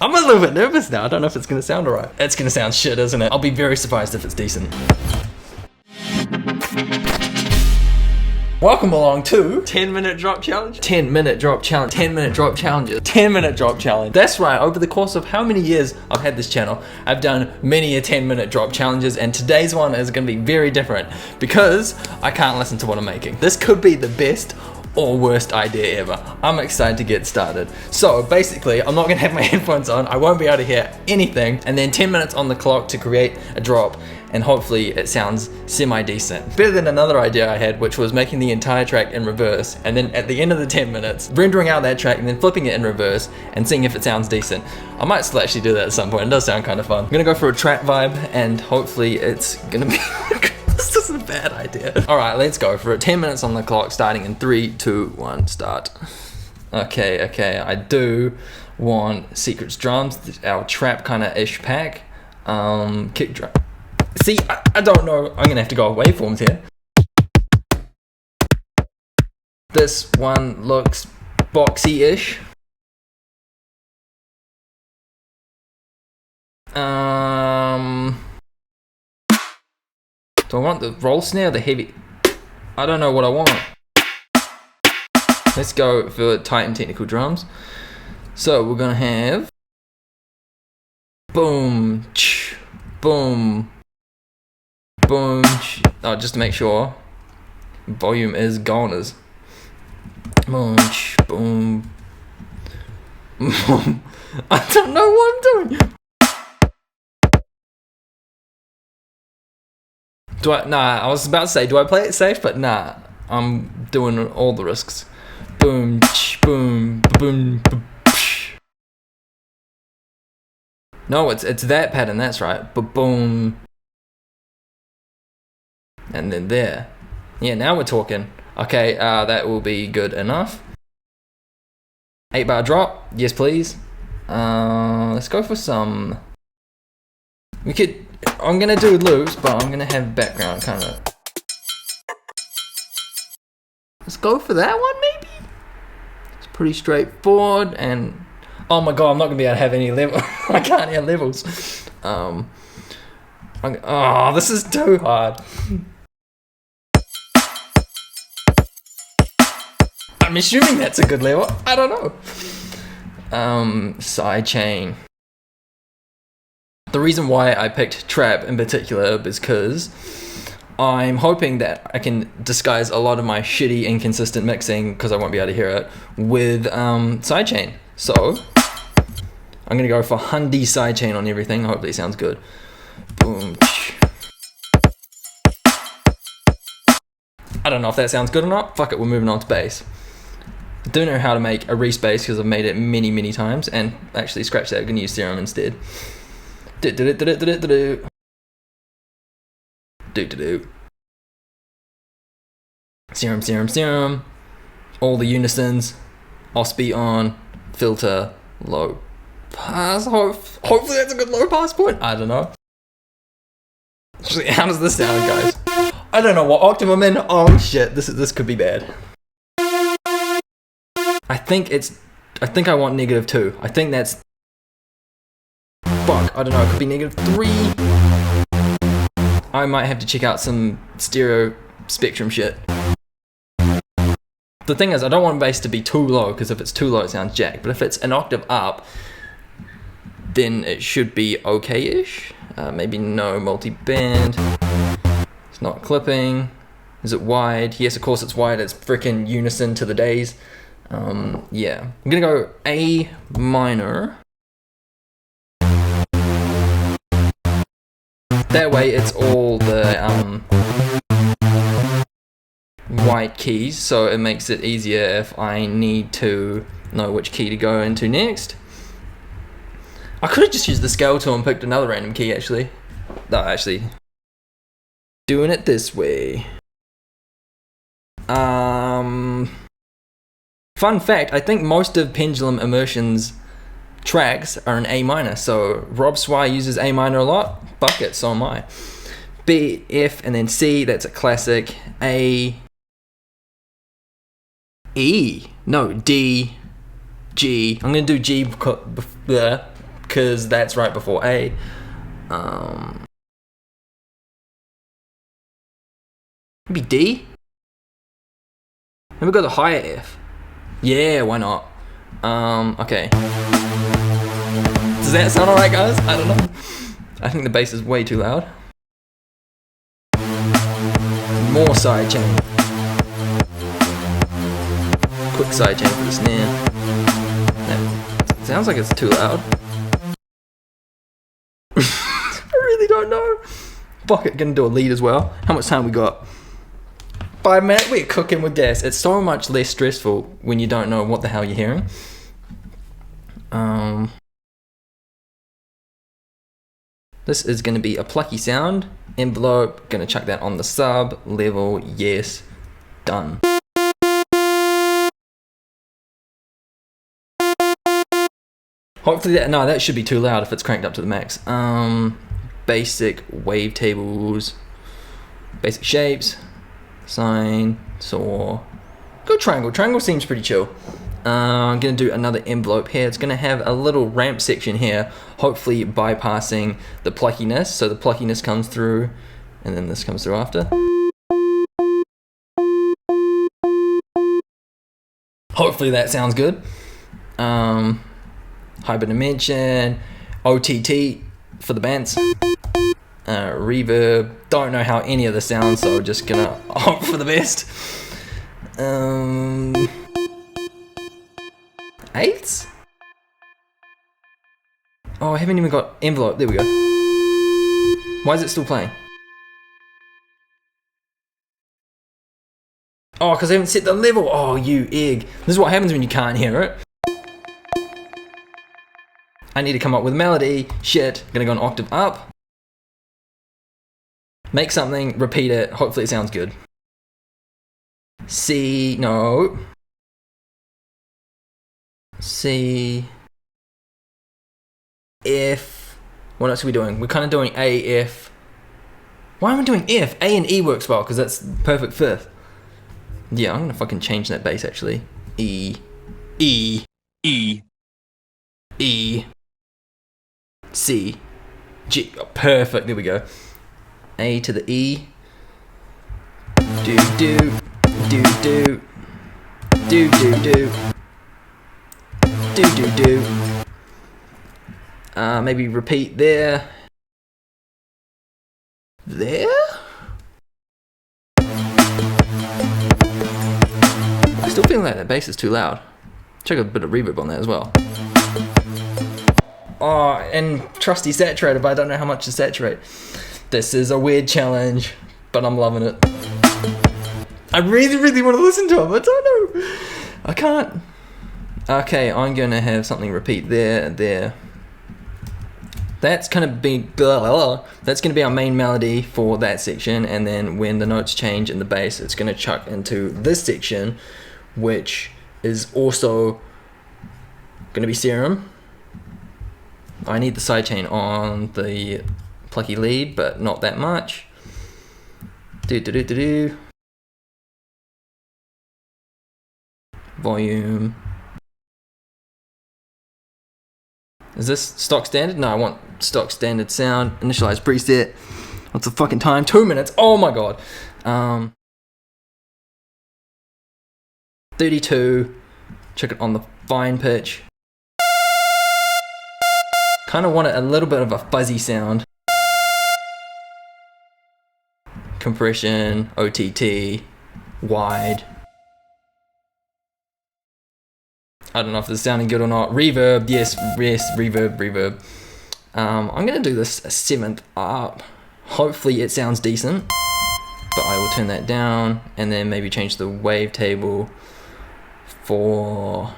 I'm a little bit nervous now. I don't know if it's gonna sound alright. It's gonna sound shit, isn't it? I'll be very surprised if it's decent. Welcome along to 10-minute drop challenge. 10-minute drop challenge. 10-minute drop challenges. 10-minute drop challenge. That's right. Over the course of how many years I've had this channel, I've done many a 10-minute drop challenges, and today's one is going to be very different because I can't listen to what I'm making. This could be the best or worst idea ever. I'm excited to get started. So basically, I'm not gonna have my headphones on, I won't be able to hear anything, and then 10 minutes on the clock to create a drop, and hopefully it sounds semi-decent. Better than another idea I had, which was making the entire track in reverse, and then at the end of the 10 minutes, rendering out that track and then flipping it in reverse and seeing if it sounds decent. I might still actually do that at some point, it does sound kind of fun. I'm gonna go for a trap vibe, and hopefully it's gonna be this is a bad idea. Alright, let's go for it. 10 minutes on the clock, starting in 3, 2, 1, start. Okay, I do want Secret's drums, our trap kind of ish pack. Kick drum. See, I don't know, I'm gonna have to go with waveforms here. This one looks boxy-ish. Do I want the roll snare or the heavy? I don't know what I want. Let's go for tight and technical drums. So we're gonna have boom, ch, boom, boom, ch. Oh, just to make sure volume is goners. Boom, ch, boom, boom. I don't know what I'm doing. Nah, I was about to say, do I play it safe? But nah, I'm doing all the risks. Boom, ch, boom, boom, boom, psh. No, it's that pattern, that's right. Boom. And then there. Yeah, now we're talking. Okay, that will be good enough. 8-bar drop, yes please. Let's go for some... I'm gonna do loops, but I'm gonna have background kind of. Let's go for that one, maybe? It's pretty straightforward, and oh my god, I'm not gonna be able to have any level. I can't hear levels. Oh, this is too hard. I'm assuming that's a good level. I don't know. Sidechain. The reason why I picked trap in particular is because I'm hoping that I can disguise a lot of my shitty, inconsistent mixing, because I won't be able to hear it, with sidechain. So I'm gonna go for Hundy sidechain on everything. Hopefully it sounds good. Boom. I don't know if that sounds good or not. Fuck it, we're moving on to bass. I do know how to make a re-bass because I've made it many times, and actually scratch that, I'm gonna use Theorem instead. Do. Serum. All the unisons. Osby on. Filter. Low pass. Hopefully that's a good low pass point. I don't know. Actually, how does this sound, guys? I don't know what octave I'm in. Oh shit, this could be bad. I think I want -2. I think that's... Fuck, I don't know, it could be -3. I might have to check out some stereo spectrum shit. The thing is, I don't want bass to be too low, because if it's too low it sounds jack, but if it's an octave up, then it should be okay-ish. Maybe no multi-band. It's not clipping. Is it wide? Yes, of course it's wide, it's freaking unison to the days. Yeah. I'm gonna go A minor. That way it's all the white keys, so it makes it easier if I need to know which key to go into next. I could have just used the scale tool and picked another random key actually. No, actually. Doing it this way. Fun fact, I think most of Pendulum Immersion's tracks are in A minor, so Rob Swire uses A minor a lot. Fuck it, so am I. B, F, and then C, that's a classic. A, E, no, D, G. I'm gonna do G because that's right before A. Maybe D? Maybe go the higher F. Yeah, why not? Okay. Does that sound alright, guys? I don't know. I think the bass is way too loud. More side chain. Quick side chain for the snare. That sounds like it's too loud. I really don't know. Fuck it, gonna do a lead as well. How much time we got? 5 minutes? We're cooking with gas. It's so much less stressful when you don't know what the hell you're hearing. This is gonna be a plucky sound. Envelope, gonna chuck that on the sub, level, yes, done. Hopefully that should be too loud if it's cranked up to the max. Basic wavetables, basic shapes, sine, saw, go triangle. Triangle seems pretty chill. I'm gonna do another envelope here. It's gonna have a little ramp section here, hopefully bypassing the pluckiness. So the pluckiness comes through, and then this comes through after. Hopefully that sounds good. Hyperdimension, OTT for the bands. Reverb, don't know how any of this sounds, so just gonna opt for the best. Eighths? Oh, I haven't even got envelope. There we go. Why is it still playing? Oh, because I haven't set the level. Oh, you egg. This is what happens when you can't hear it. I need to come up with a melody. Shit. Gonna go an octave up. Make something, repeat it. Hopefully it sounds good. C, no. C, F. What else are we doing? We're kind of doing A, F. Why am I doing F? A and E works well because that's perfect fifth. Yeah, I'm gonna fucking change that bass actually. E, E, E, E, C, G. Oh, perfect. There we go. A to the E. Do do do do do do do. Do. Maybe repeat there. There? I still feel like that bass is too loud. Check a bit of reverb on that as well. Oh, and trusty saturator, but I don't know how much to saturate. This is a weird challenge, but I'm loving it. I really, really want to listen to it, but I don't know. I can't. Okay, I'm gonna have something repeat there, there. That's gonna be that's gonna be our main melody for that section, and then when the notes change in the bass, it's gonna chuck into this section, which is also gonna be serum. I need the sidechain on the plucky lead, but not that much. Do. Volume. Is this stock standard? No, I want stock standard sound. Initialize preset. What's the fucking time? 2 minutes. Oh my god. 32. Check it on the fine pitch. Kind of want it a little bit of a fuzzy sound. Compression, OTT, wide. I don't know if this is sounding good or not. Reverb, yes, reverb. I'm gonna do this a 7th up. Hopefully it sounds decent, but I will turn that down and then maybe change the wavetable for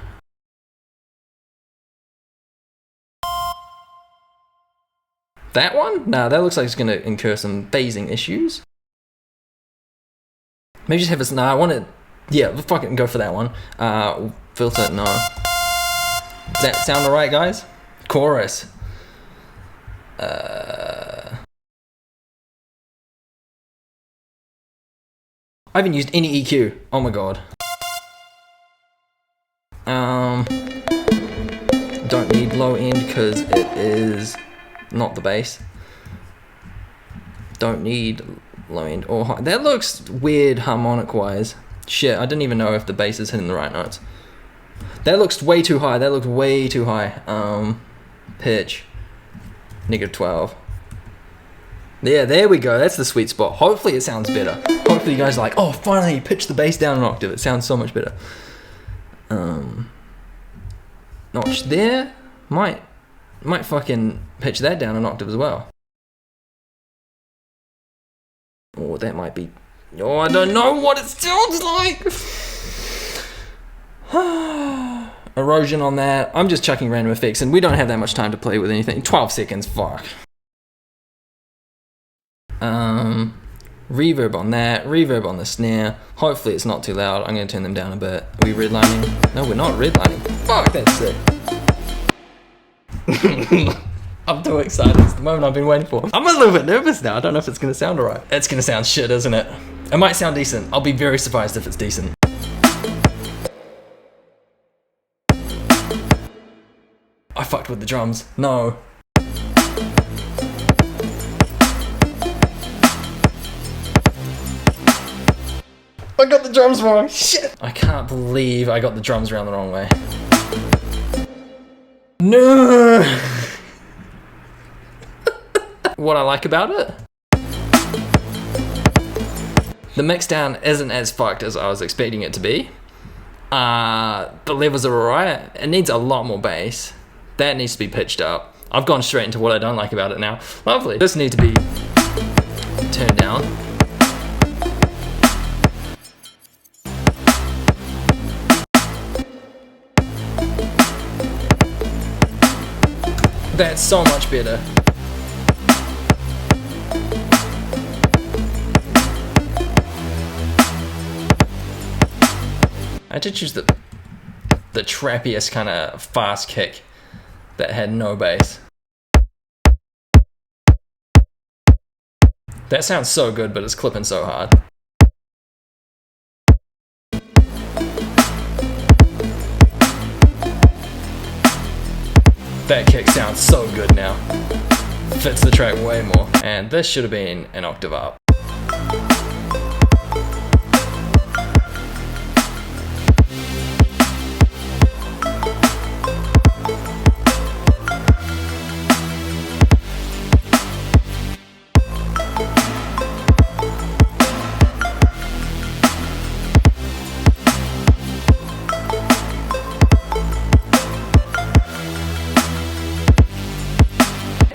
that one. Nah, that looks like it's gonna incur some phasing issues. Maybe just have this. Nah, I want it. Yeah, fucking go for that one. Filter, no. Does that sound alright, guys? Chorus. I haven't used any EQ. Oh my god. Don't need low end because it is not the bass. Don't need low end or high. That looks weird harmonic wise. Shit, I didn't even know if the bass is hitting the right notes. That looks way too high. That looked way too high. Pitch, -12. Yeah, there we go. That's the sweet spot. Hopefully it sounds better. Hopefully you guys are like, oh, finally you pitched the bass down an octave. It sounds so much better. Notch there. Might fucking pitch that down an octave as well. Or that might be... Oh, I don't know what it sounds like. Erosion on that. I'm just chucking random effects and we don't have that much time to play with anything. 12 seconds, fuck. Reverb on that, reverb on the snare. Hopefully it's not too loud. I'm gonna turn them down a bit. Are we redlining? No, we're not redlining. Fuck, that's sick. I'm too excited. It's the moment I've been waiting for. I'm a little bit nervous now. I don't know if it's gonna sound alright. It's gonna sound shit, isn't it? It might sound decent. I'll be very surprised if it's decent. I fucked with the drums. No. I got the drums wrong. Shit. I can't believe I got the drums around the wrong way. No. What I like about it? The mixdown isn't as fucked as I was expecting it to be. The levels are alright. It needs a lot more bass. That needs to be pitched up. I've gone straight into what I don't like about it now. Lovely. This needs to be turned down. That's so much better. I had to choose the trappiest kind of fast kick that had no bass. That sounds so good, but it's clipping so hard. That kick sounds so good now. Fits the track way more. And this should have been an octave up.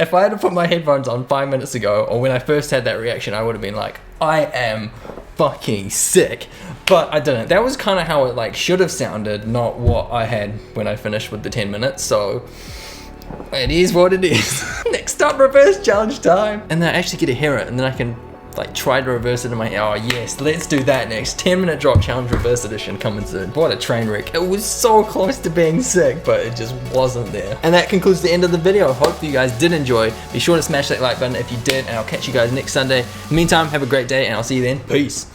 If I had to put my headphones on 5 minutes ago, or when I first had that reaction, I would have been like, I am fucking sick. But I didn't. That was kind of how it like should have sounded, not what I had when I finished with the 10 minutes. So it is what it is. Next up, reverse challenge time. And then I actually get to hear it, and then I can like try to reverse it in my head. Oh yes, let's do that next. 10-minute drop challenge reverse edition coming soon. What a train wreck. It was so close to being sick, but it just wasn't there. And that concludes the end of the video. Hope you guys did enjoy. Be sure to smash that like button if you did, and I'll catch you guys next Sunday. In the meantime, have a great day, and I'll see you then. Peace.